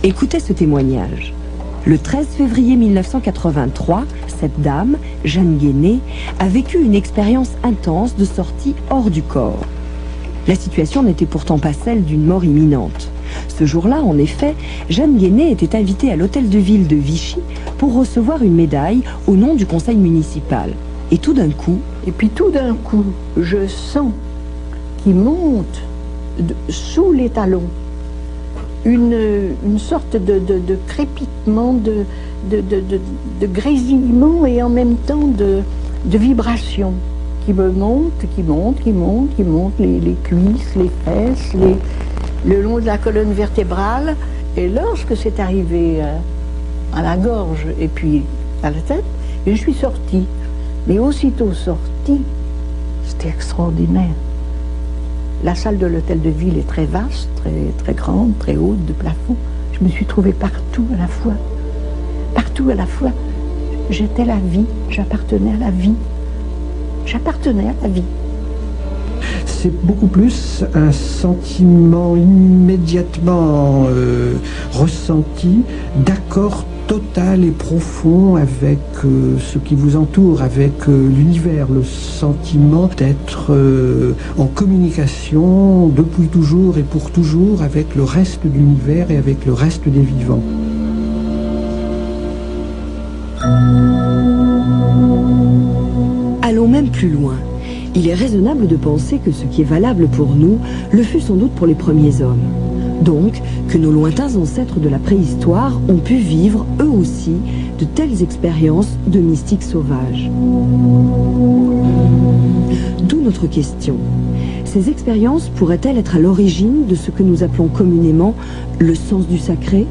Écoutez ce témoignage. Le 13 février 1983, cette dame, Jeanne Guéné, a vécu une expérience intense de sortie hors du corps. La situation n'était pourtant pas celle d'une mort imminente. Ce jour-là, en effet, Jeanne Guéné était invitée à l'hôtel de ville de Vichy pour recevoir une médaille au nom du conseil municipal. Et tout d'un coup... je sens qu'il monte sous les talons une sorte de crépitement, de grésillement et en même temps de vibration qui me monte, qui monte, les cuisses, les fesses, le long de la colonne vertébrale. Et lorsque c'est arrivé à la gorge et puis à la tête, je suis sortie. Mais aussitôt sortie, c'était extraordinaire. La salle de l'hôtel de ville est très vaste, très grande, très haute de plafond. Je me suis trouvée partout à la fois. Partout à la fois. J'étais la vie, j'appartenais à la vie. J'appartenais à la vie. C'est beaucoup plus un sentiment immédiatement ressenti d'accord total et profond avec ce qui vous entoure, avec l'univers, le sentiment d'être en communication depuis toujours et pour toujours avec le reste de l'univers et avec le reste des vivants. Allons même plus loin. Il est raisonnable de penser que ce qui est valable pour nous le fut sans doute pour les premiers hommes. Donc, que nos lointains ancêtres de la préhistoire ont pu vivre, eux aussi, de telles expériences de mystiques sauvages. D'où notre question. Ces expériences pourraient-elles être à l'origine de ce que nous appelons communément le sens du sacré ?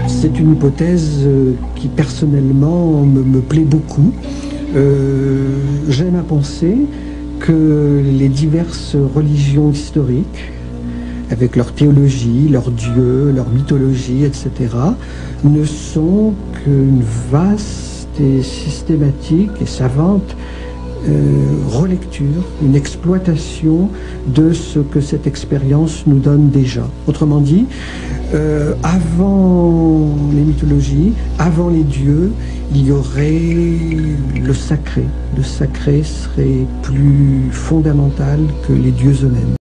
C'est une hypothèse qui personnellement me plaît beaucoup. J'aime à penser que les diverses religions historiques, avec leur théologie, leurs dieux, leur mythologie, etc., ne sont qu'une vaste et systématique et savante relecture, une exploitation de ce que cette expérience nous donne déjà. Autrement dit, avant les mythologies, avant les dieux, il y aurait le sacré. Le sacré serait plus fondamental que les dieux eux-mêmes.